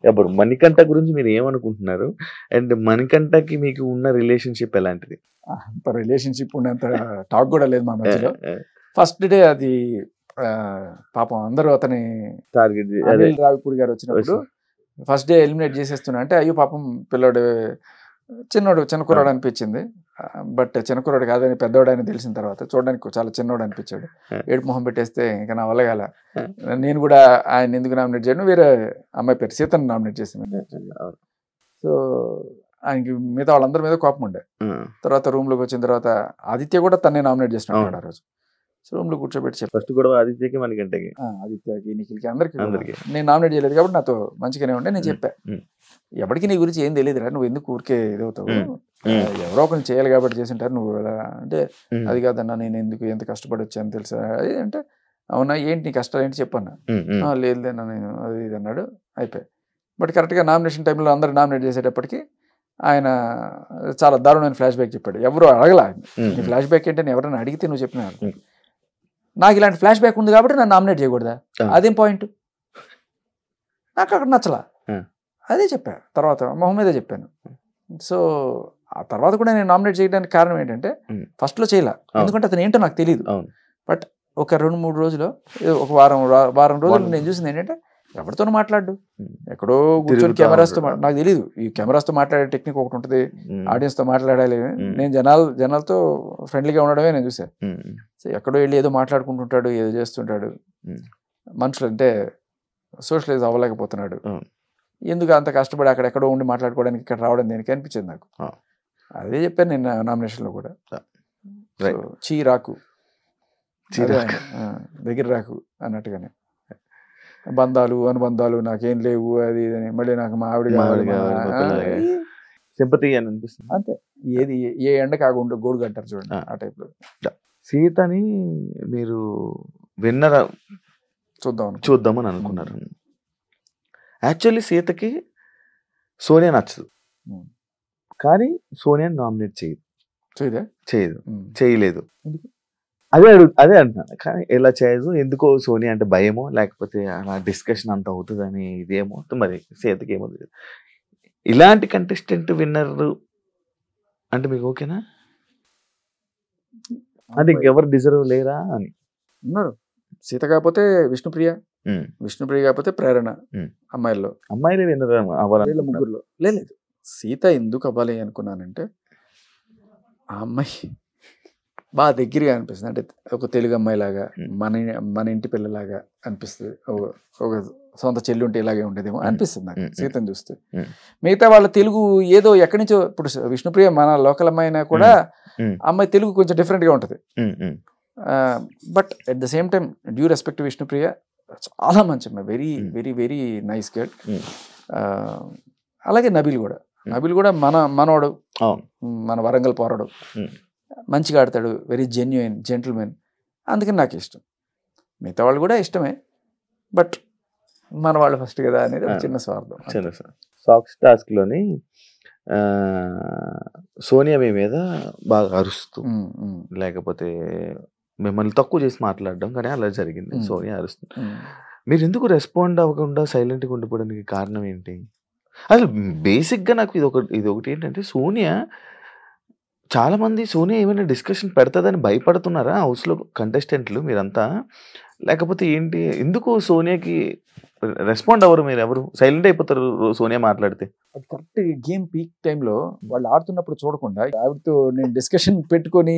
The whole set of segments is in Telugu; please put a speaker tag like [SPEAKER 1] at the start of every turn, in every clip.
[SPEAKER 1] ఇప్పుడు మణికంఠ గురించి మీరు ఏమనుకుంటున్నారు? అండ్ మణికంఠకి మీకు ఉన్న రిలేషన్‌షిప్ ఎలాంటిది?
[SPEAKER 2] అంత రిలేషన్షిప్ ఉన్నంత టాక్ కూడా లేదు మా మధ్యలో. ఫస్ట్ డే అది పాపం అందరూ అతని
[SPEAKER 1] టార్గెట్
[SPEAKER 2] అనిల్ రావిపూడి గారు వచ్చినప్పుడు ఫస్ట్ డే ఎలిమినేట్ చేసేస్తున్నా అంటే అయ్యో పాపం పిల్లోడు చిన్న కుర్రాడు అనిపించింది. బట్ చిన్న కుర్రాడు కాదని పెద్దవాడు అని తెలిసిన తర్వాత చూడడానికి చాలా చిన్నవాడు అనిపించాడు. ఏడు మొహం పెట్టేస్తే ఇంకా నా వల్ల కాల. నేను కూడా ఆయన ఎందుకు నామినేట్ చేయను, వేరే అమ్మాయి పేరు సీతను నామినేట్ చేసింది. సో ఆయనకి మిగతా వాళ్ళందరి మీద కోపం ఉండే. తర్వాత రూమ్లోకి వచ్చిన తర్వాత ఆదిత్య కూడా తన్నే నామినేట్ చేసినాడు ఆ రోజు. సో రూమ్లో కూర్చోబెట్టి చెప్పి
[SPEAKER 1] ఫస్ట్ కూడా ఆదిత్యకి మణికంఠకి
[SPEAKER 2] ఆదిత్యకి నిఖిల్కి అందరికి నేను నామినేట్ చేయలేదు కాబట్టి నాతో మంచిగానే ఉండే. నేను చెప్పా ఎవరికి నీ గురించి ఏం తెలియదురా, నువ్వు ఎందుకు ఊరికే ఇదవుతావు, ఎవరో ఒకరిని చేయాలి కాబట్టి చేసింటారు నువ్వు అంటే అది కాదన్నా నేను ఎందుకు ఎంత కష్టపడి వచ్చాను తెలుసా అది అంటే అవునా ఏంటి నీ కష్టాలు ఏంటి చెప్పన్నా. లేదులేనా నేను అది ఇది అన్నాడు. అయిపోయి బట్ కరెక్ట్గా నామినేషన్ టైంలో అందరూ నామినేట్ చేసేటప్పటికి ఆయన చాలా దారుణమైన ఫ్లాష్ బ్యాక్ చెప్పాడు. ఎవరు అడగలా నీ ఫ్లాష్ బ్యాక్ ఏంటని ఎవరైనా అడిగితే నువ్వు చెప్పినా నాకు ఇలాంటి ఫ్లాష్ బ్యాక్ ఉంది కాబట్టి నన్ను నామినేట్ చేయకూడదా, అదేం పాయింట్, నాకు అక్కడ నచ్చలా. అదే చెప్పా తర్వాత మొహం మీదే చెప్పాను. సో ఆ తర్వాత కూడా నేను నామినేట్ చేయడానికి కారణం ఏంటంటే ఫస్ట్లో చేయలే, ఎందుకంటే అతను ఏంటో నాకు తెలియదు. బట్ ఒక 2-3 రోజులు ఒక వారం రోజులు నేను చూసింది ఏంటంటే ఎవరితోనూ మాట్లాడు, ఎక్కడో కూర్చొని కెమెరాస్తో నాకు తెలియదు ఈ కెమెరాస్తో మాట్లాడే టెక్నిక్ ఒకటి ఉంటుంది, ఆడియన్స్తో మాట్లాడాలి. నేను జనాలతో ఫ్రెండ్లీగా ఉండడమే నేను చూసాను. సో ఎక్కడో వెళ్ళి ఏదో మాట్లాడుకుంటుంటాడు, ఏదో చేస్తుంటాడు. మనుషులు అంటే సోషలైజ్ అవ్వలేకపోతున్నాడు. ఎందుకు అంత కష్టపడి అక్కడెక్కడో ఉండి మాట్లాడుకోవడానికి ఇక్కడ రావడం దేనికి అనిపించింది నాకు. అదే చెప్పాను నేను నామినేషన్లో కూడా. రాకు దగ్గర రాకు అన్నట్టుగానే బంధాలు అనుబంధాలు నాకేం లేవు అది ఇదని మళ్ళీ నాకు మా ఆవిడ
[SPEAKER 1] సింపతి అని అనిపిస్తుంది
[SPEAKER 2] అంతే. ఏది ఏ ఎండకి ఆ గోడు కట్టారు చూడండి ఆ టైప్లో.
[SPEAKER 1] సీతని మీరు విన్నర్ చూద్దామని అనుకున్నారు. యాక్చువల్లీ సీతకి సోనియా నచ్చదు, కానీ సోనియాని నామినేట్ చేయలేదు. అదే అంటున్నాను, కానీ ఎలా చేయదు, ఎందుకో సోనియా అంటే భయమో లేకపోతే అలా డిస్కషన్ అంత అవుతుందని ఇదేమో మరి సీతకి ఏమో. ఇలాంటి కంటెస్టెంట్ విన్నర్ అంటే మీకు ఓకేనా? అంటే ఇంకెవరు డిజర్వ్ లేరా అని
[SPEAKER 2] ఉన్నారు. సీత కాకపోతే విష్ణుప్రియ కాకపోతే ప్రేరణ. అమ్మాయిలే
[SPEAKER 1] విన్నర్ అవ్వాలి
[SPEAKER 2] ముగ్గురులో లేదు. సీత ఎందుకు అవ్వాలి అనుకున్నానంటే ఆ అమ్మాయి బాగా దగ్గరగా అనిపిస్తుంది. అంటే ఒక తెలుగు అమ్మాయిలాగా మన ఇంటి పిల్లలాగా అనిపిస్తుంది. ఒక సొంత చెల్లి ఉంటే ఇలాగే ఉండేదేమో అనిపిస్తుంది నాకు సీతను చూస్తే. మిగతా వాళ్ళ తెలుగు ఏదో ఎక్కడి నుంచో, ఇప్పుడు విష్ణుప్రియ మన లోకల్ అమ్మాయి అయినా కూడా అమ్మాయి తెలుగు కొంచెం డిఫరెంట్గా ఉంటుంది. But at the same time due respect Vishnupriya చాలా మంచి అమ్మాయి, very very very nice girl. అలాగే నబీల్ కూడా మనోడు, మన వరంగల్ పోరాడు, మంచిగా ఆడతాడు, వెరీ జెన్యున్ జెంటిల్మెన్. అందుకని నాకు ఇష్టం. మిగతా వాళ్ళు కూడా ఇష్టమే, బట్ మన వాళ్ళు ఫస్ట్ కదా అనేది ఒక చిన్న స్వార్థం.
[SPEAKER 1] సాక్స్ టాస్క్లోని సోనియా మీ మీద బాగా అరుస్తూ లేకపోతే మిమ్మల్ని తక్కువ చేసి మాట్లాడడం కానీ అలా జరిగింది. సోనియా అరుస్తుంది, మీరు ఎందుకు రెస్పాండ్ అవ్వకుండా సైలెంట్గా ఉండిపోవడానికి కారణం ఏంటి? అసలు బేసిక్గా నాకు ఇది ఒకటి ఏంటంటే, సోనియా చాలామంది సోనియా ఏమైనా డిస్కషన్ పెడతాదని భయపడుతున్నారా హౌస్లో కంటెస్టెంట్లు మీరంతా, లేకపోతే ఏంటి? ఎందుకు సోనియాకి రెస్పాండ్ అవ్వరు? మీరు ఎవరు సైలెంట్ అయిపోతారు సోనియా మాట్లాడితే?
[SPEAKER 2] అది కరెక్ట్ గేమ్ పీక్ టైంలో వాళ్ళు ఆడుతున్నప్పుడు చూడకుండా ఆవిడతో నేను డిస్కషన్ పెట్టుకొని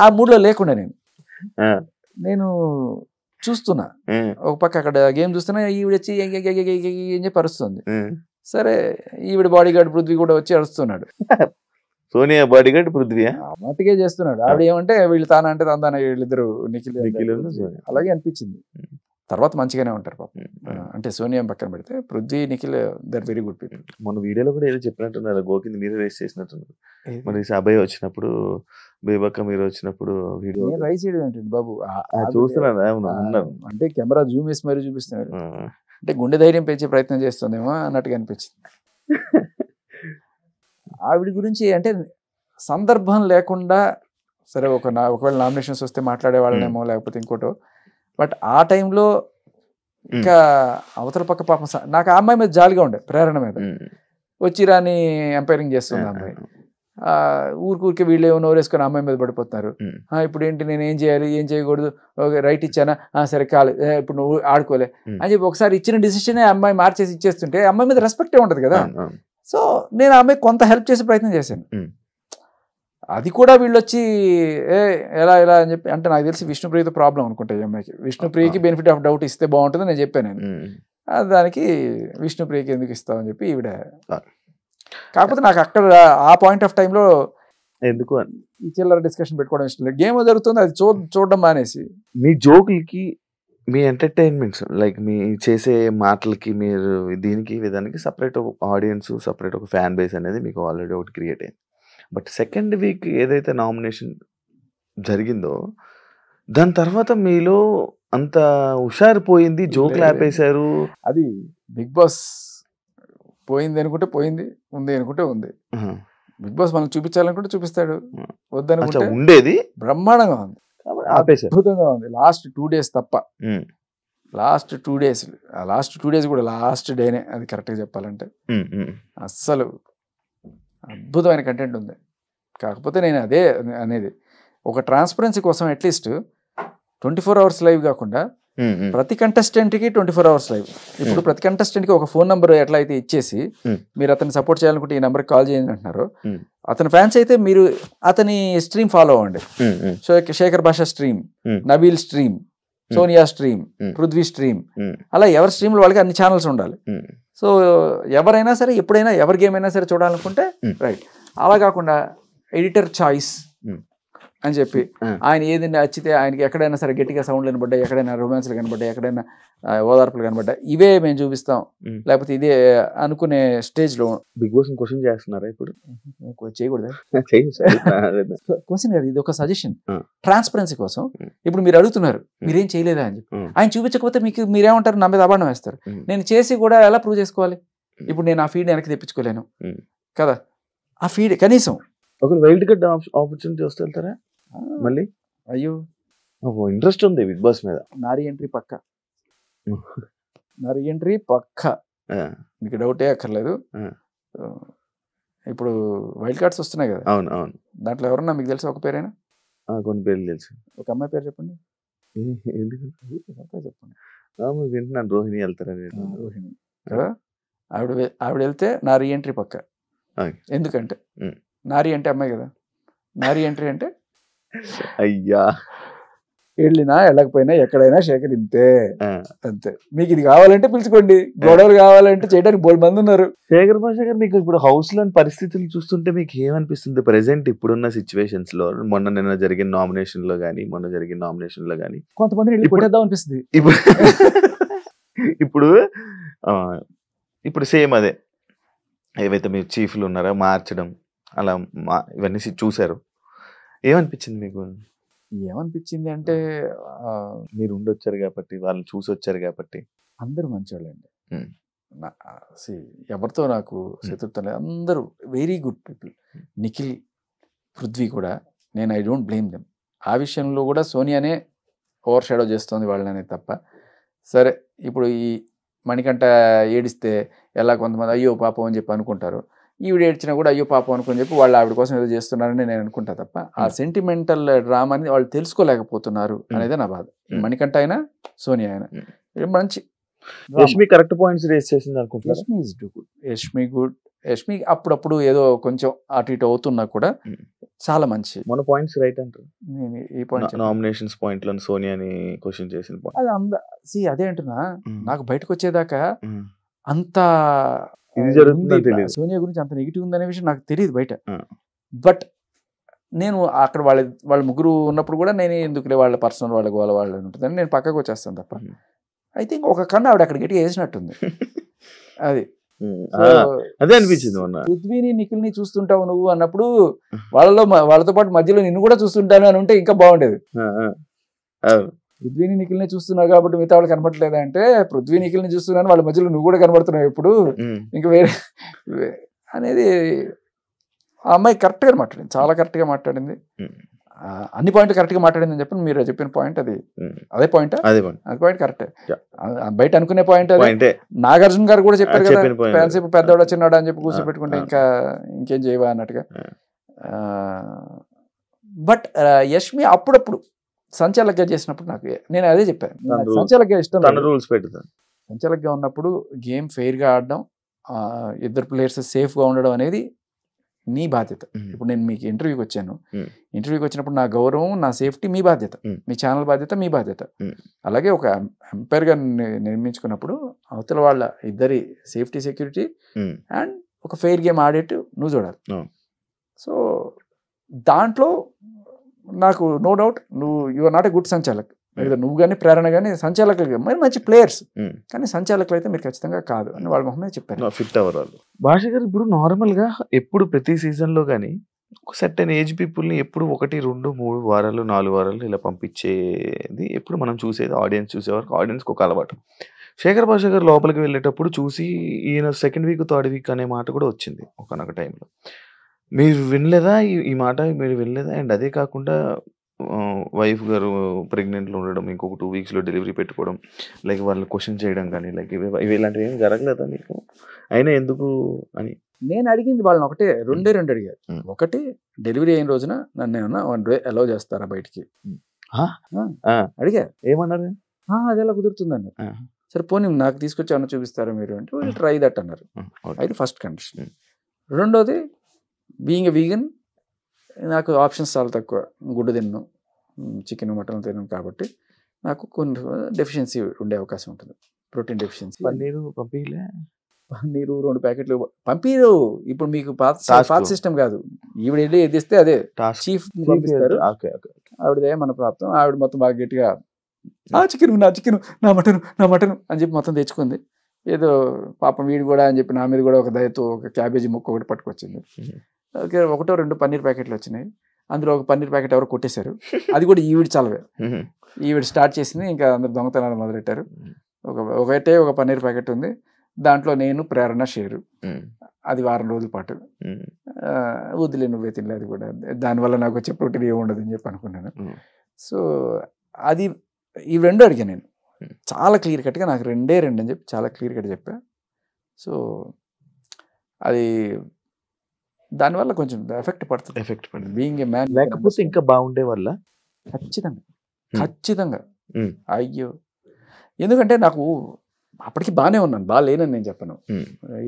[SPEAKER 2] ఆ మూడ్లో లేకుండా నేను చూస్తున్నా. ఒక పక్క అక్కడ గేమ్ చూస్తున్నా, ఈవిడ వచ్చి ఏం చెప్పి అరుస్తుంది. సరే ఈవిడ బాడీ గార్డ్ పృథ్వీ కూడా వచ్చి అరుస్తున్నాడు.
[SPEAKER 1] సోనియా బాడీ గార్డ్ పృథ్వీ
[SPEAKER 2] మట్టుకే చేస్తున్నాడు. ఆవిడ ఏమంటే వీళ్ళు తాన అంటే తందాన వీళ్ళిద్దరు నిఖిల్ అలాగే అనిపించింది. తర్వాత మంచిగానే ఉంటారు పాపం. అంటే సోనియా పక్కన పెడితే Prithvi Nikhil they're very good people.
[SPEAKER 1] మన వీడియోలో కూడా ఏదో చెప్పినట్టున్నారు, గోకింది మీరే రేస్ చేసినట్టున్నారు. మరి అభయ్ వచ్చినప్పుడు, బేబక్క మీరు వచ్చినప్పుడు వీడియో
[SPEAKER 2] రైస్ చేయడం ఏంటండి బాబు
[SPEAKER 1] చూస్తున్నాను.
[SPEAKER 2] అంటే కెమెరా జూమ్ వేసి మరీ చూపిస్తున్నాడు. అంటే గుండె ధైర్యం పెంచే ప్రయత్నం చేస్తుందేమో అన్నట్టుగా అనిపించింది. ఆవిడ గురించి అంటే సందర్భం లేకుండా సరే ఒకవేళ నామినేషన్స్ వస్తే మాట్లాడే వాళ్ళనేమో లేకపోతే ఇంకోటో, బట్ ఆ టైంలో ఇంకా అవతల పక్క పాపం నాకు ఆ అమ్మాయి మీద జాలిగా ఉండే, ప్రేరణ మీద. వచ్చి రాని ఎంపైరింగ్ చేస్తుంది అమ్మాయి. ఊరికే వీళ్ళు ఏమో నోరేసుకొని అమ్మాయి మీద పడిపోతున్నారు. ఇప్పుడు ఏంటి, నేను ఏం చేయాలి, ఏం చేయకూడదు, ఓకే రైట్ ఇచ్చానా, సరే కాదు ఇప్పుడు నువ్వు ఆడుకోలే అని చెప్పి ఒకసారి ఇచ్చిన డిసిషన్ అమ్మాయి మార్చేసి ఇచ్చేస్తుంటే అమ్మాయి మీద రెస్పెక్టే ఉంటుంది కదా. సో నేను ఆ అమ్మాయి కొంత హెల్ప్ చేసే ప్రయత్నం చేశాను. అది కూడా వీళ్ళు వచ్చి ఎలా ఎలా అని చెప్పి అంటే నాకు తెలిసి విష్ణుప్రియతో ప్రాబ్లం అనుకుంటా ఈ అమ్మాయికి. విష్ణుప్రియకి బెనిఫిట్ ఆఫ్ డౌట్ ఇస్తే బాగుంటుంది నేను చెప్పాను. నేను దానికి విష్ణుప్రియకి ఎందుకు ఇస్తామని చెప్పి ఈవిడ. కాకపోతే నాకు అక్కడ ఆ పాయింట్ ఆఫ్ టైంలో
[SPEAKER 1] ఎందుకు
[SPEAKER 2] ఈ చిల్లర డిస్కషన్ పెట్టుకోవడం ఇష్టం లేదు. గేమ్ జరుగుతుంది, అది చూడడం మానేసి
[SPEAKER 1] మీ జోకులకి, మీ ఎంటర్టైన్మెంట్స్ లైక్ మీ చేసే మాటలకి, మీరు దీనికి విధానికి సపరేట్ ఒక ఆడియన్స్, సపరేట్ ఒక ఫ్యాన్ బేస్ అనేది మీకు ఆల్రెడీ ఒకటి క్రియేట్ అయింది. బట్ సెకండ్ వీక్ ఏదైతే నామినేషన్ జరిగిందో దాని తర్వాత మీలో అంత హుషారిపోయింది, జోకులు ఆపేశారు.
[SPEAKER 2] అది బిగ్ బాస్ పోయింది అనుకుంటే పోయింది, ఉంది అనుకుంటే ఉంది. బిగ్ బాస్ మనం చూపించాలనుకుంటే చూపిస్తాడు, వద్దనుకుంటే
[SPEAKER 1] ఉండేది
[SPEAKER 2] బ్రహ్మాండంగా ఉంది, అద్భుతంగా ఉంది. లాస్ట్ 2 days తప్ప, లాస్ట్ 2 days, లాస్ట్ 2 days కూడా లాస్ట్ డేనే అది కరెక్ట్గా చెప్పాలంటే అస్సలు అద్భుతమైన కంటెంట్ ఉంది. కాకపోతే నేను అదే అనేది, ఒక ట్రాన్స్పరెన్సీ కోసం అట్లీస్ట్ 24 hours లైవ్ కాకుండా ప్రతి కంటెస్టెంట్కి 24 hours లైవ్. ఇప్పుడు ప్రతి కంటెస్టెంట్కి ఒక ఫోన్ నెంబర్ ఎట్లా అయితే ఇచ్చేసి మీరు అతన్ని సపోర్ట్ చేయాలనుకుంటే ఈ నెంబర్కి కాల్ చేయండి అంటున్నారు. అతని ఫ్యాన్స్ అయితే మీరు అతని స్ట్రీమ్ ఫాలో అవ్వండి. శేఖర్ భాష stream, Nabeel stream, Sonia stream, Prithvi stream, అలా ఎవరి స్ట్రీమ్లో వాళ్ళకి అన్ని ఛానల్స్ ఉండాలి. సో ఎవరైనా సరే ఎప్పుడైనా ఎవరి గేమ్ అయినా సరే చూడాలనుకుంటే రైట్. అలా కాకుండా ఎడిటర్ చాయిస్ అని చెప్పి ఆయన ఏది నచ్చితే ఆయనకి ఎక్కడైనా సరే గట్టిగా సౌండ్లు కనబడ్డాయి, ఎక్కడైనా రొమాన్స్లు కనబడ్డాయి, ఎక్కడైనా ఓదార్పులు కనబడ్డాయి, ఇవే మేము చూపిస్తాం, లేకపోతే ఇదే అనుకునే స్టేజ్లో.
[SPEAKER 1] బిగ్ బాస్ క్వశ్చన్ చేస్తున్నారా ఇప్పుడు?
[SPEAKER 2] చేయకూడదు క్వశ్చన్ కాదు, ఇది ఒక సజెషన్ ట్రాన్స్పరెన్సీ కోసం. ఇప్పుడు మీరు అడుగుతున్నారు మీరేం చేయలేదా అని చెప్పి, ఆయన చూపించకపోతే మీకు మీరేమంటారు, నా మీద అబాండం వేస్తారు. నేను చేసి కూడా ఎలా ప్రూవ్ చేసుకోవాలి? ఇప్పుడు నేను ఆ ఫీడ్ వెనక్కి తెప్పించుకోలేను కదా. ఆ ఫీడ్ కనీసం
[SPEAKER 1] ఒక వైల్డ్ కార్డ్ ఆపర్చునిటీ వస్తే వెళ్తారా మళ్ళీ?
[SPEAKER 2] అయ్యో
[SPEAKER 1] ఇంట్రెస్ట్ ఉంది బిగ్ బాస్ మీద.
[SPEAKER 2] నారీ ఎంట్రీ పక్క, నారీ ఎంట్రీ పక్క, మీకు డౌటే అక్కర్లేదు. ఇప్పుడు వైల్డ్ కార్డ్స్ వస్తున్నాయి కదా.
[SPEAKER 1] అవును అవును.
[SPEAKER 2] దాంట్లో ఎవరన్నా మీకు తెలుసా ఒక పేరైనా?
[SPEAKER 1] కొన్ని పేర్లు తెలుసు.
[SPEAKER 2] ఒక అమ్మాయి పేరు చెప్పండి.
[SPEAKER 1] ఎందుకు
[SPEAKER 2] చెప్పండి.
[SPEAKER 1] వింటున్నాను. రోహిణి వెళ్తారా?
[SPEAKER 2] రోహిణి కదా. ఆవిడ వెళ్తే నా రీఎంట్రీ పక్క. ఎందుకంటే నారీ అంటే అమ్మాయి కదా, నారీ ఎంట్రీ అంటే
[SPEAKER 1] అయ్యా
[SPEAKER 2] వెళ్ళినా వెళ్ళకపోయినా ఎక్కడైనా శేఖర్ ఇంతే అంతే. మీకు ఇది కావాలంటే పిలుచుకోండి, గొడవలు కావాలంటే చేయడానికి 3 మంది ఉన్నారు.
[SPEAKER 1] శేఖర్ భాష గారు, మీకు ఇప్పుడు హౌస్ లోని పరిస్థితులు చూస్తుంటే మీకు ఏమనిపిస్తుంది ప్రెసెంట్ ఇప్పుడున్న సిచ్యువేషన్స్ లో? నిన్న జరిగిన నామినేషన్ లో కానీ, మొన్న జరిగిన నామినేషన్ లో కానీ
[SPEAKER 2] కొంతమంది కొట్టేద్దాం అనిపిస్తుంది.
[SPEAKER 1] ఇప్పుడు సేమ్ అదే, ఏవైతే మీరు చీఫ్లు ఉన్నారో మార్చడం అలా ఇవన్నీ చూసారు, ఏమనిపించింది మీకు?
[SPEAKER 2] ఏమనిపించింది అంటే,
[SPEAKER 1] మీరు ఉండొచ్చారు కాబట్టి, వాళ్ళని చూసి వచ్చారు కాబట్టి.
[SPEAKER 2] అందరూ మంచివాళ్ళండి, ఎవరితో నాకు శత్రుత్వం లేదు, అందరూ very good people. Nikhil, Prithvi కూడా, నేను ఐ డోంట్ బ్లేమ్ దెమ్. ఆ విషయంలో కూడా సోనియానే ఓవర్ షాడో చేస్తుంది వాళ్ళనే తప్ప. సరే ఇప్పుడు ఈ మణికంఠ ఏడిస్తే ఎలా కొంతమంది అయ్యో పాపం అని చెప్పి అనుకుంటారు, ఈవిడ ఏడ్చినా కూడా అయ్యో పాపం అనుకుని చెప్పి వాళ్ళు ఆవిడ కోసం ఏదో చేస్తున్నారని నేను అనుకుంటా తప్ప, ఆ సెంటిమెంటల్ డ్రామాని వాళ్ళు తెలుసుకోలేకపోతున్నారు అనేది నా బాధ. మణికంఠ అయినా సోనియా అయినా మంచి.
[SPEAKER 1] యష్మి కరెక్ట్ పాయింట్స్ రేస్ చేసింది అనుకుంటున్నా.
[SPEAKER 2] Yashmi is good, Yashmi good. Yashmi అప్పుడప్పుడు ఏదో కొంచెం అటు ఇటు అవుతున్నా కూడా చాలా మంచి.
[SPEAKER 1] మన పాయింట్స్ రైట్ అంటారు.
[SPEAKER 2] ఈ పాయింట్
[SPEAKER 1] నామినేషన్స్ పాయింట్ లో సోనియాని క్వశ్చన్ చేసిన పాయింట్
[SPEAKER 2] అది అదే అంటున్నా. నాకు బయటకు వచ్చేదాకా అంత సోనియా గురించి అంత నెగిటివ్ ఉందనే విషయం నాకు తెలియదు బయట. బట్ నేను అక్కడ వాళ్ళ ముగ్గురు ఉన్నప్పుడు కూడా నేను ఎందుకులే వాళ్ళ పర్సనల్ వాళ్ళకి వాళ్ళు ఉంటుందని నేను పక్కకు వచ్చేస్తాను తప్ప. ఐ థింక్ ఒక కన్ను ఆవిడ అక్కడ గట్టిగా వేసినట్టుంది. అది
[SPEAKER 1] అదే అనిపించింది.
[SPEAKER 2] పృథ్వీని నిఖిల్ని చూస్తుంటావు నువ్వు అన్నప్పుడు వాళ్ళతో పాటు మధ్యలో నిన్ను కూడా చూస్తుంటాను అని ఉంటే ఇంకా బాగుండేది. పృథ్వీని నిఖిల్ని చూస్తున్నావు కాబట్టి మిగతా వాళ్ళు కనబడట్లేదా అంటే, పృథ్వీ నిఖిల్ని చూస్తున్నాను వాళ్ళ మధ్యలో నువ్వు కూడా కనబడుతున్నావు ఎప్పుడు ఇంకా వేరే అనేది. ఆ అమ్మాయి కరెక్ట్గా మాట్లాడింది, చాలా కరెక్ట్గా మాట్లాడింది. అన్ని పాయింట్లు కరెక్ట్గా మాట్లాడిందని చెప్పి మీరు చెప్పిన పాయింట్ అది అదే పాయింట్, అది పాయింట్ కరెక్టే. బయట అనుకునే పాయింట్ అదే. నాగార్జున గారు కూడా చెప్పారు కదా, ఫ్యాన్సీప్ పెద్దవాడు చిన్నాడు అని చెప్పి కూర్చోబెట్టుకుంటే ఇంకేం చేయవా అన్నట్టుగా. బట్ యష్మి అప్పుడప్పుడు సంచాలకుగా చేసినప్పుడు నేను అదే చెప్పాను, సంచాలకుగా ఇష్టం,
[SPEAKER 1] రూల్స్ పెట్టుతాను.
[SPEAKER 2] సంచాలకుగా ఉన్నప్పుడు గేమ్ ఫెయిర్గా ఆడడం, ఇద్దరు ప్లేయర్స్ సేఫ్గా ఉండడం అనేది నీ బాధ్యత. ఇప్పుడు నేను మీకు ఇంటర్వ్యూకి వచ్చాను, ఇంటర్వ్యూకి వచ్చినప్పుడు నా గౌరవం, నా సేఫ్టీ మీ బాధ్యత, మీ ఛానల్ బాధ్యత మీ బాధ్యత. అలాగే ఒక ఎంపైర్గా నిర్మించుకున్నప్పుడు అవతల వాళ్ళ ఇద్దరి సేఫ్టీ, సెక్యూరిటీ అండ్ ఒక ఫెయిర్ గేమ్ ఆడేట్టు నువ్వు చూడాలి. సో దాంట్లో నాకు no doubt you are not a good sanchalak. నువ్వు కానీ ప్రేరణ కానీ సంచాలకులు మరి మంచి ప్లేయర్స్, కానీ సంచాలకులు అయితే మీరు ఖచ్చితంగా కాదు అని వాళ్ళ మొహమే చెప్పారు.
[SPEAKER 1] ఫిట్ అవ్వరు వాళ్ళు. భాష గారు ఇప్పుడు నార్మల్గా ఎప్పుడు ప్రతి సీజన్లో కానీ ఒక సర్టెన్ ఏజ్ పీపుల్ని ఎప్పుడు 1, 2, 3 వారాలు 4 వారాలు ఇలా పంపించేది ఎప్పుడు మనం చూసేది, ఆడియన్స్ చూసేవారు, ఆడియన్స్కి ఒక అలవాటు. శేఖర్ భాష గారు లోపలికి వెళ్ళేటప్పుడు చూసి ఈయన సెకండ్ వీక్, థర్డ్ వీక్ అనే మాట కూడా వచ్చింది ఒకనొక టైంలో. మీరు వినలేదా ఈ మాట? మీరు వినలేదా? అండ్ అదే కాకుండా వైఫ్ గారు ప్రెగ్నెంట్లో ఉండడం, ఇంకొక 2 వీక్స్లో డెలివరీ పెట్టుకోవడం, లైక్ వాళ్ళని క్వశ్చన్ చేయడం కానీ లైక్ ఇవి ఇలాంటివి ఏం జరగలేదా మీకు? అయినా ఎందుకు అని
[SPEAKER 2] నేను అడిగింది వాళ్ళని ఒకటే, రెండే అడిగారు. ఒకటి, డెలివరీ అయిన రోజున నన్ను ఏమన్నా 1 డే అలౌ చేస్తారా బయటికి అడిగా.
[SPEAKER 1] ఏమన్నారు?
[SPEAKER 2] అది ఎలా కుదురుతుంది అన్నారు. సరే పోనీ నాకు తీసుకొచ్చి ఏమన్నా చూపిస్తారా మీరు అంటే, విల్ ట్రై దట్ అన్నారు. అది ఫస్ట్ కండిషన్. రెండోది, బీయింగ్ ఎ వీగన్ నాకు ఆప్షన్స్ చాలా తక్కువ. గుడ్డు తిన్ను, చికెన్, మటన్ తిన్నాను కాబట్టి నాకు కొన్ని డెఫిషియన్సీ ఉండే అవకాశం ఉంటుంది, ప్రోటీన్ డెఫిషియన్సీ.
[SPEAKER 1] పన్నీరు పంపిలే,
[SPEAKER 2] పన్నీరు 2 ప్యాకెట్లు పంపిరు. ఇప్పుడు మీకు పాత సిస్టమ్ కాదు, ఈవిడ వెళ్ళి ఎదిస్తే అదే చీఫ్ పంపిస్తారు, ఆవిడదే మన ప్రాప్తం. ఆవిడ మొత్తం బాగా గట్టిగా చికెన్ నా మటన్ అని చెప్పి మొత్తం తెచ్చుకుంది. ఏదో పాపం వీడు కూడా అని చెప్పి నా మీద కూడా ఒక దయతో ఒక క్యాబేజీ ముక్క ఒకటి పట్టుకొచ్చింది. ఓకే, 1, 2 పన్నీర్ ప్యాకెట్లు వచ్చినాయి. అందులో ఒక పన్నీర్ ప్యాకెట్ ఎవరో కొట్టేశారు. అది కూడా ఈవిడ చలవే. ఈవిడ స్టార్ట్ చేసింది, ఇంకా అందరు దొంగతనాలు మొదలెట్టారు. ఒక పన్నీర్ ప్యాకెట్ ఉంది, దాంట్లో నేను ప్రేరణ షేరు. అది వారం రోజుల పాటు. వదిలే, నువ్వే తినలేదు కూడా, దానివల్ల నాకు వచ్చే ప్రోటీన్ ఏముండదు అని చెప్పి అనుకున్నాను. సో అది ఈ 2 అడిగాను నేను చాలా క్లియర్ కట్గా, నాకు 2 అని చెప్పి చాలా క్లియర్ కట్ చెప్పా. సో అది దానివల్ల కొంచెం ఎఫెక్ట్ పడుతుంది బీయింగ్ ఏ మ్యాన్.
[SPEAKER 1] లేకపోతే ఇంకా బాగుండే వల్ల
[SPEAKER 2] ఖచ్చితంగా అయ్యో, ఎందుకంటే నాకు అప్పటికి బాగానే ఉన్నాను, బాగా లేనని నేను చెప్పను.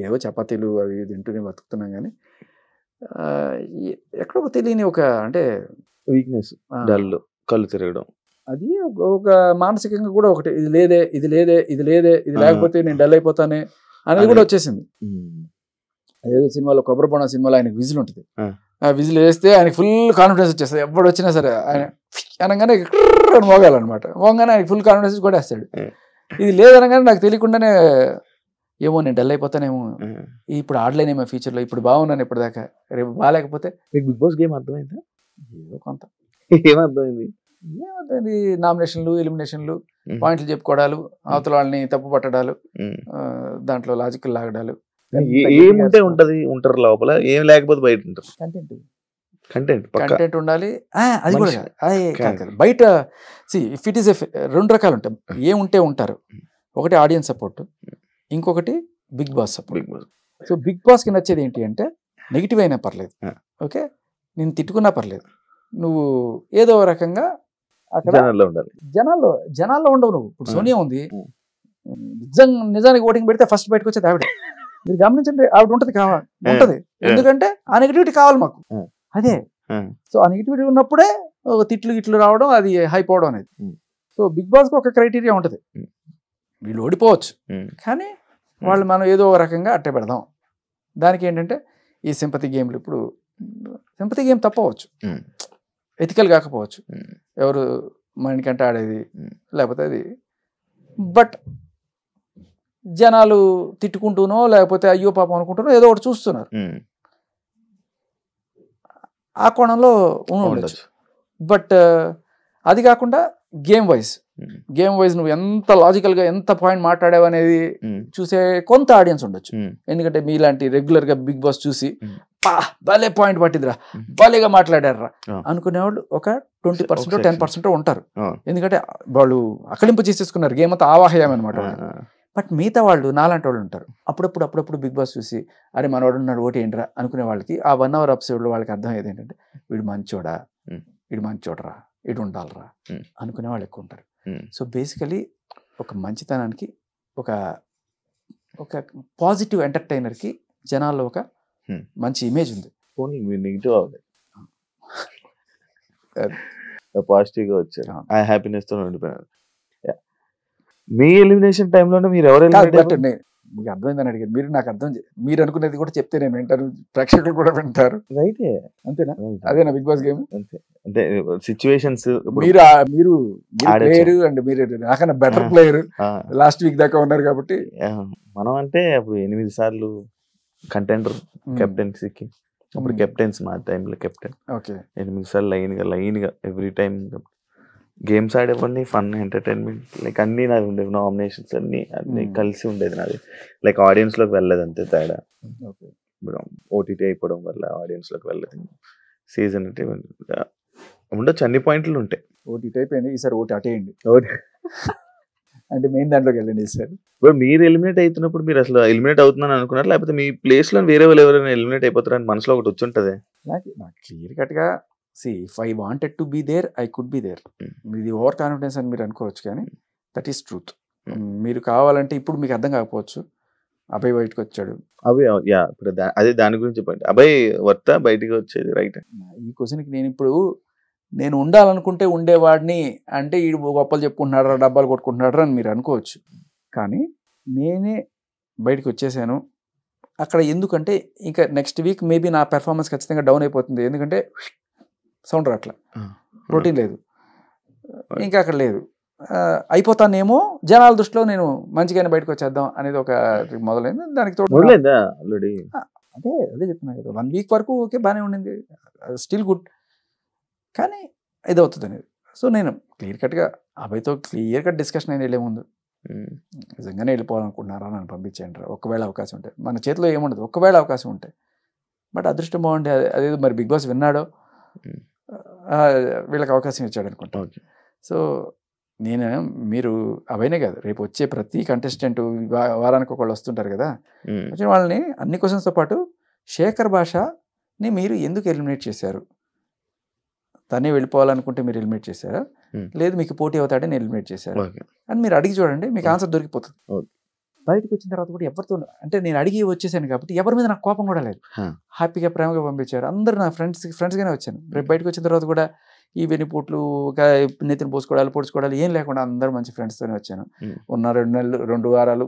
[SPEAKER 2] ఏవో చపాతీలు అవి తింటూనే బతుకుతున్నాం, కానీ ఎక్కడో తెలియని ఒక అంటే
[SPEAKER 1] వీక్నెస్, కళ్ళు తిరగడం,
[SPEAKER 2] అది ఒక మానసికంగా కూడా ఒకటి, ఇది లేదే ఇది లేకపోతే నేను డల్ అయిపోతానే అనేది కూడా వచ్చేసింది. ఏదో సినిమాలో, కొబ్బరి బొండం సినిమాలో ఆయనకు విజిల్ ఉంటుంది, ఆ విజిల్ వేస్తే ఆయనకి ఫుల్ కాన్ఫిడెన్స్ వచ్చేస్తుంది. ఎప్పుడు వచ్చినా సరే ఆయన అనగానే మోగాలన్నమాట, మోగానే ఆయనకి ఫుల్ కాన్ఫిడెన్స్ కూడా వేస్తాడు. ఇది లేదనగానే నాకు తెలియకుండానే ఏమో నేను డల్ అయిపోతానేమో, ఇప్పుడు ఆడలేనేమో ఫ్యూచర్లో, ఇప్పుడు బాగున్నాను ఇప్పటిదాకా, రేపు బాగాలేకపోతే.
[SPEAKER 1] బిగ్ బాస్ గేమ్ అర్థమైందా?
[SPEAKER 2] ఏదో కొంత.
[SPEAKER 1] ఏమర్థమైంది?
[SPEAKER 2] నామినేషన్లు, ఎలిమినేషన్లు, పాయింట్లు చెప్పుకోవడాలు, అవతల వాళ్ళని తప్పు పట్టడాలు, దాంట్లో లాజికల్ లాగడాలు,
[SPEAKER 1] ఏముంటే ఉంటారు లోపల, ఏం లేకపోతే బయట ఉంటారు.
[SPEAKER 2] కంటెంట్ ఉండాలి. అది కూడా బయట ఇఫ్ ఇట్ ఈస్ 2 రకాలు ఉంటాయి. ఏముంటే ఉంటారు, ఒకటి ఆడియన్స్ సపోర్ట్, ఇంకొకటి Bigg Boss support. So Bigg బాస్కి నచ్చేది ఏంటి అంటే, నెగిటివ్ అయినా పర్లేదు, ఓకే, నేను తిట్టుకున్నా పర్లేదు, నువ్వు ఏదో రకంగా అక్కడ జనాల్లో ఉండవు. నువ్వు ఇప్పుడు సోనియా ఉంది, నిజానికి ఓటింగ్ పెడితే ఫస్ట్ బయటకు వచ్చేది ఆవిడ. మీరు గమనించండి, ఆవిడ ఉంటది, ఎందుకంటే ఆ నెగిటివిటీ కావాలి మాకు. అదే, సో ఆ నెగిటివిటీ ఉన్నప్పుడే తిట్లు రావడం, అది హైప్ అవడం అనేది. సో బిగ్ బాస్కి ఒక క్రైటీరియా ఉంటుంది, వీళ్ళు ఓడిపోవచ్చు కానీ వాళ్ళు మనం ఏదో ఒక రకంగా అట్టే పెడదాం. దానికి ఏంటంటే ఈ సింపతి గేమ్లు, ఇప్పుడు సింపతి గేమ్ తప్పవచ్చు, ఎథికల్ కాకపోవచ్చు, ఎవరు మనకంటే ఆడేది లేకపోతే అది, బట్ జనాలు తిట్టుకుంటూనో లేకపోతే అయ్యో పాపం అనుకుంటూనో ఏదో ఒకటి చూస్తున్నారు, ఆ కోణంలో ఉండొచ్చు. బట్ అది కాకుండా గేమ్ వైజ్ నువ్వు ఎంత లాజికల్గా ఎంత పాయింట్ మాట్లాడావు అనేది చూసే కొంత ఆడియన్స్ ఉండొచ్చు. ఎందుకంటే మీలాంటి రెగ్యులర్గా బిగ్ బాస్ చూసి భలే పాయింట్ పట్టిందిరా, భలేగా మాట్లాడారా అనుకునేవాళ్ళు ఒక 20% 10% ఉంటారు. ఎందుకంటే వాళ్ళు అకలింపు చేసేసుకున్నారు, గేమ్ అంతా ఆవాహయం అనమాట. బట్ మిగతా వాళ్ళు నాలాంటి వాళ్ళు ఉంటారు. అప్పుడప్పుడు బిగ్ బాస్ చూసి అరే మనవాడు ఉన్నాడు ఓటు ఏంట్రా అనుకునే వాళ్ళకి ఆ 1 hour ఎపిసోడ్లో వాళ్ళకి అర్థం అయ్యేది ఏంటంటే వీడు మంచోడరా, వీడు ఉండాలరా అనుకునే వాళ్ళు ఎక్కువ ఉంటారు. సో బేసికలీ ఒక మంచితనానికి ఒక పాజిటివ్ ఎంటర్టైనర్కి జనాల్లో ఒక మంచి ఇమేజ్ ఉంది.
[SPEAKER 1] పాజిటివ్గా వచ్చారు, ఆ హ్యాపీనెస్ తో ఉండిపోయారు. మీ ఎలిమినేషన్ టైంలోనే మీరు ఎవరు
[SPEAKER 2] మీకు అర్థమైందని అడిగారు, మీరు నాకు మీరు అనుకునేది కూడా చెప్తే నేను వింటాను, ప్రేక్షకులు కూడా వింటారు.
[SPEAKER 1] రైతే
[SPEAKER 2] అంతేనా? అదేనా బిగ్ బాస్ గేమ్?
[SPEAKER 1] అంటే సిచ్యువేషన్స్
[SPEAKER 2] మీరు ప్లేయర్ అండ్ మీరు నాకన్నా బెటర్ ప్లేయర్, లాస్ట్ వీక్ దాకా ఉన్నారు కాబట్టి.
[SPEAKER 1] మనం అంటే అప్పుడు 8 సార్లు కంటెండర్ కెప్టెన్సీకి, అప్పుడు కెప్టెన్స్ మా టైంలో కెప్టెన్. 8 సార్లు లైన్గా ఎవ్రీ టైం గేమ్స్ ఆడేవాడిని, ఫన్ ఎంటర్టైన్మెంట్ లైక్ అన్నీ నాది ఉండేవి, నామినేషన్స్ అన్నీ కలిసి ఉండేది నాది. లైక్ ఆడియన్స్లోకి వెళ్ళలేదు అంతే తేడా. ఓటీటీ అయిపోవడం వల్ల ఆడియన్స్లోకి వెళ్ళలేదు. సీజన్ అంటే ఉండొచ్చు, అన్ని పాయింట్లు ఉంటాయి.
[SPEAKER 2] ఓటీటీ అయిపోయింది, ఈసారి ఓటీ అటేయండి అంటే మెయిన్ దాంట్లోకి వెళ్ళండి ఈసారి.
[SPEAKER 1] ఇప్పుడు మీరు ఎలిమినేట్ అవుతున్నప్పుడు మీరు అసలు ఎలిమినేట్ అవుతున్నాను అనుకున్నారు, లేకపోతే మీ ప్లేస్లో వేరే వాళ్ళు ఎవరైనా ఎలిమినేట్ అయిపోతారని మనసులో ఒకటి వచ్చి ఉంటుంది?
[SPEAKER 2] నాకు క్లియర్ కట్గా if I wanted to be there, I could be there. ఇది ఓవర్ కాన్ఫిడెన్స్ అని మీరు అనుకోవచ్చు, కానీ దట్ ఈస్ ట్రూత్. మీరు కావాలంటే ఇప్పుడు మీకు అర్థం కాకపోవచ్చు, అభయ్ బయటకు వచ్చాడు.
[SPEAKER 1] ఇప్పుడు అదే దాని గురించి చెప్పండి. అభయ్ వర్త బయటకు వచ్చేది రైట్.
[SPEAKER 2] ఈ క్వశ్చన్కి నేను ఉండాలనుకుంటే ఉండేవాడిని అంటే ఈ గొప్పలు చెప్పుకుంటున్నాడు, డబ్బాలు కొట్టుకుంటున్నాడు అని మీరు అనుకోవచ్చు, కానీ నేనే బయటకు వచ్చేసాను అక్కడ. ఎందుకంటే ఇంకా నెక్స్ట్ వీక్ మేబీ నా పెర్ఫార్మెన్స్ ఖచ్చితంగా డౌన్ అయిపోతుంది, ఎందుకంటే సౌండ్ రాట్లా, ప్రోటీన్ లేదు, ఇంకా అక్కడ లేదు, అయిపోతానేమో జనాల దృష్టిలో నేను మంచిగానే బయటకు వచ్చేద్దాం అనేది ఒక మొదలైంది. దానికి తోడు అదే చెప్తున్నా కదా, 1 week వరకు ఓకే బాగానే ఉండింది, స్టిల్ గుడ్, కానీ ఇది అవుతుంది అనేది. సో నేను క్లియర్ కట్గా అభయ్తో క్లియర్ కట్ డిస్కషన్ అయినా వెళ్ళే ముందు నిజంగానే వెళ్ళిపోవాలనుకుంటున్నారా నన్ను పంపించేయండి రా, ఒకవేళ అవకాశం ఉంటే. మన చేతిలో ఏముండదు, ఒకవేళ అవకాశం ఉంటే. బట్ అదృష్టం బాగుండే అదేదో మరి బిగ్ బాస్ విన్నాడో వీళ్ళకి అవకాశం ఇచ్చాడు అనుకుంటా. సో మీరు అభయనే కాదు, రేపు వచ్చే ప్రతి కంటెస్టెంట్ వారానికి ఒకళ్ళు వస్తుంటారు కదా, వచ్చిన వాళ్ళని అన్ని క్వశ్చన్స్తో పాటు శేఖర్ భాషని మీరు ఎందుకు ఎలిమినేట్ చేశారు, తనే వెళ్ళిపోవాలనుకుంటే మీరు ఎలిమినేట్ చేశారా, లేదు మీకు పోటీ అవుతాడని ఎలిమినేట్ చేశారు అని మీరు అడిగి చూడండి, మీకు ఆన్సర్ దొరికిపోతుంది. బయటకు వచ్చిన తర్వాత కూడా ఎవరితో, అంటే నేను అడిగి వచ్చేసాను కాబట్టి ఎవరి మీద నాకు కోపం కూడా లేదు, హ్యాపీగా ప్రేమగా పంపించారు. అందరూ నా ఫ్రెండ్స్గానే వచ్చాను. రేపు బయటకు వచ్చిన తర్వాత కూడా ఈ వెన్నుపోట్లు నెత్తిని పోసుకోవడాలు పొడుచుకోవడాలు ఏం లేకుండా అందరూ మంచి ఫ్రెండ్స్తోనే వచ్చాను. ఉన్న 2 నెలలు 2 వారాలు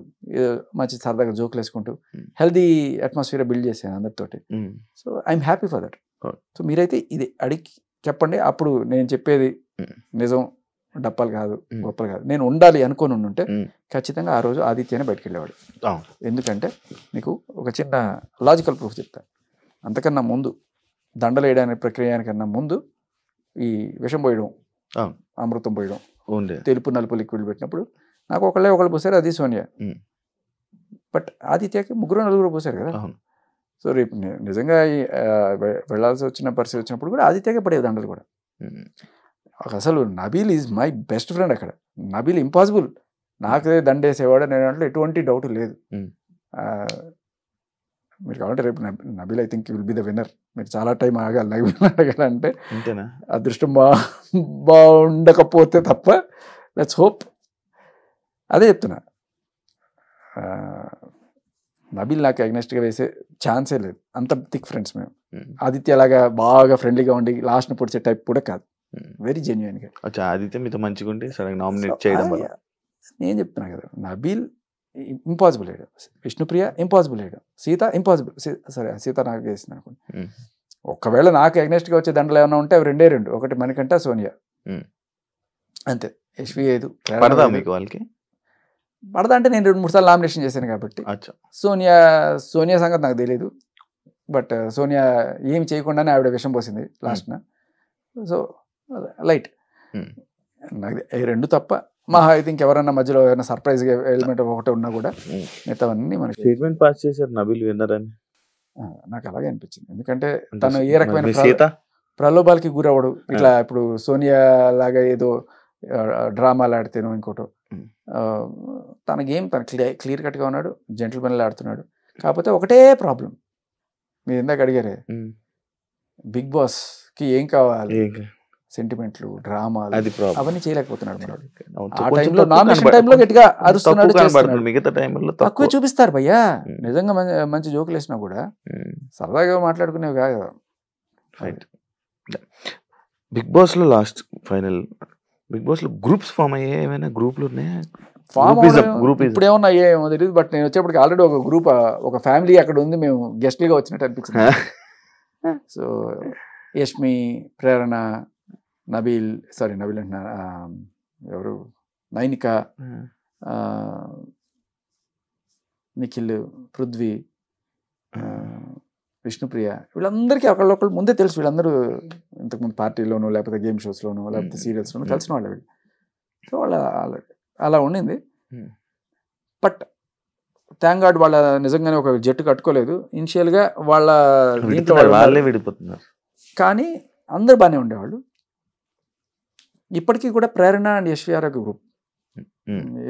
[SPEAKER 2] మంచి సరదాగా జోకులు వేసుకుంటూ హెల్దీ అట్మాస్ఫియర్ బిల్డ్ చేశాను అందరితోటి. So I'm happy for that. So మీరైతే ఇది అడిగి చెప్పండి, అప్పుడు నేను చెప్పేది నిజం, డప్పాలు కాదు, గొప్పలు కాదు. నేను ఉండాలి అనుకోని ఉంటే ఖచ్చితంగా ఆ రోజు ఆదిత్యనే బయటకు వెళ్ళేవాడు. ఎందుకంటే మీకు ఒక చిన్న లాజికల్ ప్రూఫ్ చెప్తాను. అంతకన్నా ముందు దండలు వేయడానికి ప్రక్రియకన్నా ముందు ఈ విషం పోయడం, అమృతం పోయడం, తెలుపు నలుపు లిక్విడ్ పెట్టినప్పుడు నాకు ఒకళ్ళు పోసారు, అది సోనియా. బట్ ఆదిత్యకి 3-4 పోసారు కదా. సో రేపు నిజంగా వెళ్ళాల్సి వచ్చిన పరిస్థితి వచ్చినప్పుడు కూడా ఆదిత్యకే పడేవి దండలు కూడా. అసలు Nabeel is my best friend. అక్కడ నబీల్ ఇంపాసిబుల్ నాకే దండేసేవాడు నేను అంటే ఎటువంటి డౌట్ లేదు. మీరు కావాలంటే రేపు Nabeel I think will be the winner. మీరు చాలా టైం ఆగాలి నబీల్ అడగాలంటే, అదృష్టం బాగుండకపోతే తప్ప. Let's hope. అదే చెప్తున్నా, నబీల్ నాకు అగ్నెస్ట్గా వేసే ఛాన్సే లేదు. అంత థిక్ ఫ్రెండ్స్ మేము. ఆదిత్య లాగా బాగా ఫ్రెండ్లీగా ఉండి లాస్ట్ని పొడిచే టైప్ కూడా కాదు, వెరీ జెన్యున్ గా.
[SPEAKER 1] ఆదిత్య మీతో మంచిగా ఉండి నామినేట్ చేయడం వల్ల
[SPEAKER 2] నేను చెప్తున్నా కదా, నబీల్ ఇంపాసిబుల్ అయ్యాడు, విష్ణుప్రియ ఇంపాసిబుల్ అయ్యాడు, సీత ఇంపాసిబుల్. సరే సీత నాకు వేసింది అనుకోండి. ఒకవేళ నాకు అగ్నెస్ట్గా వచ్చే దండలు ఏమైనా ఉంటే అవి 2, ఒకటి మణికంఠ, సోనియా, అంతే. యశ్వి 5
[SPEAKER 1] పడదా మీకు వాళ్ళకి?
[SPEAKER 2] పడదా అంటే నేను 2-3 సార్లు నామినేషన్ చేశాను కాబట్టి. సోనియా సంగతి నాకు తెలియదు. బట్ సోనియా ఏమి చేయకుండానే ఆవిడ విషం పోసింది లాస్ట్న. సో లైట్ నాకు 2 తప్ప. మహా అయితే ఇంకెవరన్నా మధ్యలో ఏమైనా సర్ప్రైజ్గా ఎలిమెంట్ ఒకటి ఉన్నా కూడా మిగతావన్నీ మనకి.
[SPEAKER 1] స్టేట్మెంట్ పాస్ చేశారు నబీల్ విన్నర్ అని.
[SPEAKER 2] నాకు అలాగే అనిపించింది. ఎందుకంటే తను ఏ రకమైన
[SPEAKER 1] సీత
[SPEAKER 2] ప్రలోభాలకి గురవడు. ఇట్లా ఇప్పుడు సోనియా లాగా ఏదో డ్రామాలు ఆడితేనో ఇంకోటో, తన గేమ్ తను క్లియర్ కట్గా ఉన్నాడు, జెంటిల్మెన్లు ఆడుతున్నాడు. కాకపోతే ఒకటే ప్రాబ్లం, మీరు ఇందాక అడిగారే బిగ్ బాస్ కి ఏం కావాలి, సెంటిమెంట్లు, డ్రామాలు, అవన్నీ చేయలేకపోతున్నాడు మనోడు. ఆ టైంలో నామినేషన్ టైంలో గట్టిగా అరుస్తున్నాడు,
[SPEAKER 1] మిగతా టైంలో
[SPEAKER 2] తక్కువ చూపిస్తారు భయ్యా. నిజంగా మంచి జోకులు వేసినా కూడా సరదాగా మాట్లాడుకునేవి కాదు.
[SPEAKER 1] బిగ్ బాస్ లో లాస్ట్ ఫైనల్ బిగ్ బాస్ లో గ్రూప్స్ ఫామ్ అయ్యాయి, ఏమైనా గ్రూప్లు ఉన్నాయా?
[SPEAKER 2] గ్రూప్ ఇప్పుడు ఏమన్నా అయ్యాయేమో తెలియదు, బట్ నేను వచ్చేప్పటికి ఆల్రెడీ ఒక గ్రూప్, ఒక ఫ్యామిలీ అక్కడ ఉంది, మేము గెస్ట్లుగా వచ్చినట్టు అనిపించింది. సో యష్మి, ప్రేరణ, నబీల్ అంటున్నా, ఎవరు, నైనిక, నిఖిల్, పృథ్వీ, విష్ణుప్రియ, వీళ్ళందరికీ ఒకళ్ళొకళ్ళు ముందే తెలుసు. వీళ్ళందరూ ఇంతకుముందు పార్టీలోనూ లేకపోతే గేమ్ షోస్లోనూ లేకపోతే సీరియల్స్లోనూ కలిసిన వాళ్ళు వీళ్ళు. సో వాళ్ళ అలా ఉండింది. బట్ థ్యాంక్ గాడ్ వాళ్ళ నిజంగానే ఒక జట్టు కట్టుకోలేదు. ఇనిషియల్గా వాళ్ళ దీంట్లో
[SPEAKER 1] వాళ్ళే విడిపోతున్నారు,
[SPEAKER 2] కానీ అందరు బాగానే ఉండేవాళ్ళు. ఇప్పటికీ కూడా ప్రేరణ అండ్ యశ్వి ఆర్ ఒక గ్రూప్.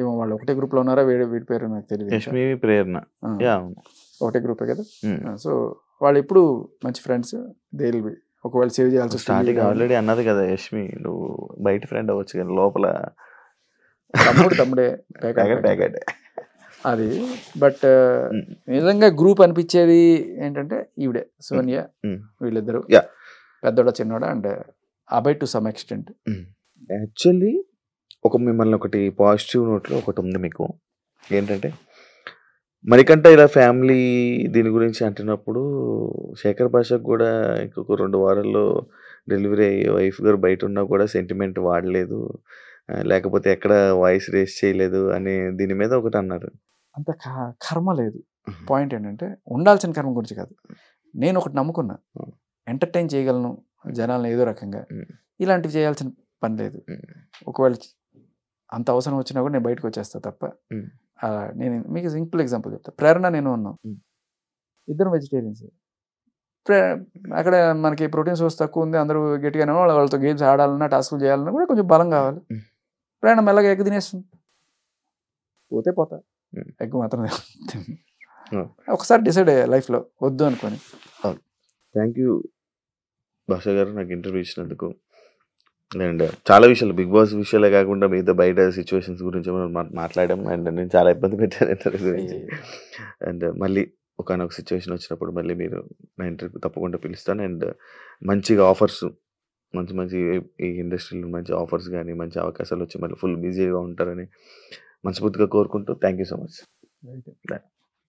[SPEAKER 2] ఏమో వాళ్ళు ఒకటే గ్రూప్లో ఉన్నారా, వీడి పేరు నాకు తెలియదు.
[SPEAKER 1] యష్మి, ప్రేరణ
[SPEAKER 2] ఒకటే గ్రూపే కదా. సో వాళ్ళు ఎప్పుడు మంచి ఫ్రెండ్స్. ఒకవేళ సేవ్ చేయాల్సి
[SPEAKER 1] స్టార్టింగ్ ఆల్రెడీ అన్నది కదా యష్మి, నువ్వు బయట ఫ్రెండ్ అవ్వచ్చు కానీ లోపల
[SPEAKER 2] తమ్ముడే ప్యాకెట్ అది. బట్ నిజంగా గ్రూప్ అనిపించేది ఏంటంటే ఈవిడే, సోనియా, వీళ్ళిద్దరు, పెద్దోడ చిన్నోడ, and Abhay to some extent.
[SPEAKER 1] Actually మిమ్మల్ని ఒకటి పాజిటివ్ నోట్లో ఒకటి ఉంది మీకు, ఏంటంటే మణికంఠ ఇలా ఫ్యామిలీ దీని గురించి అంటున్నప్పుడు శేఖర్ భాషకు కూడా ఇంకొక 2 వారాల్లో డెలివరీ అయ్యి వైఫ్ గారు బయట ఉన్నా కూడా సెంటిమెంట్ వాడలేదు, లేకపోతే ఎక్కడ వాయిస్ రేస్ చేయలేదు అనే దీని మీద ఒకటి అన్నారు.
[SPEAKER 2] అంత కర్మ లేదు. పాయింట్ ఏంటంటే ఉండాల్సిన కర్మ గురించి కాదు. నేను ఒకటి నమ్ముకున్నా, ఎంటర్టైన్ చేయగలను జనాలను ఏదో రకంగా, ఇలాంటివి చేయాల్సిన పని లేదు. ఒకవేళ అంత అవసరం వచ్చినా కూడా నేను బయటకు వచ్చేస్తా తప్ప. నేను మీకు సింపుల్ ఎగ్జాంపుల్ చెప్తా. ప్రేరణ నేను ఉన్నాం, ఇద్దరు వెజిటేరియన్స్. అక్కడ మనకి ప్రోటీన్ సోర్స్ తక్కువ ఉంది, అందరూ గట్టిగానే వాళ్ళతో గేమ్స్ ఆడాలన్నా టాస్కులు చేయాలన్నా కూడా కొంచెం బలం కావాలి. ప్రేరణ మెల్లగా ఎగ్ తినేస్తుంది, పోతా ఎగ్ మాత్రం ఒకసారి డిసైడ్ అయ్యా లైఫ్లో వద్దు అనుకొని.
[SPEAKER 1] థ్యాంక్ యూ భాష గారు నాకు ఇంటర్వ్యూ ఇచ్చినందుకు. అండ్ చాలా విషయాలు, బిగ్ బాస్ విషయాలే కాకుండా మిగతా బయట సిచ్యువేషన్స్ గురించి మాట్లాడాం. అండ్ నేను చాలా ఇబ్బంది పెట్టాను ఇంటర్వ్యూ గురించి. అండ్ మళ్ళీ ఒకనొక సిచ్యువేషన్ వచ్చినప్పుడు మళ్ళీ మీరు నా ఇంటర్వ్యూ తప్పకుండా పిలుస్తాను. అండ్ మంచిగా ఆఫర్స్, మంచి ఈ ఇండస్ట్రీలో మంచి ఆఫర్స్ కానీ మంచి అవకాశాలు వచ్చి మళ్ళీ ఫుల్ బిజీగా ఉంటారని మనస్ఫూర్తిగా కోరుకుంటూ థ్యాంక్ యూ సో మచ్.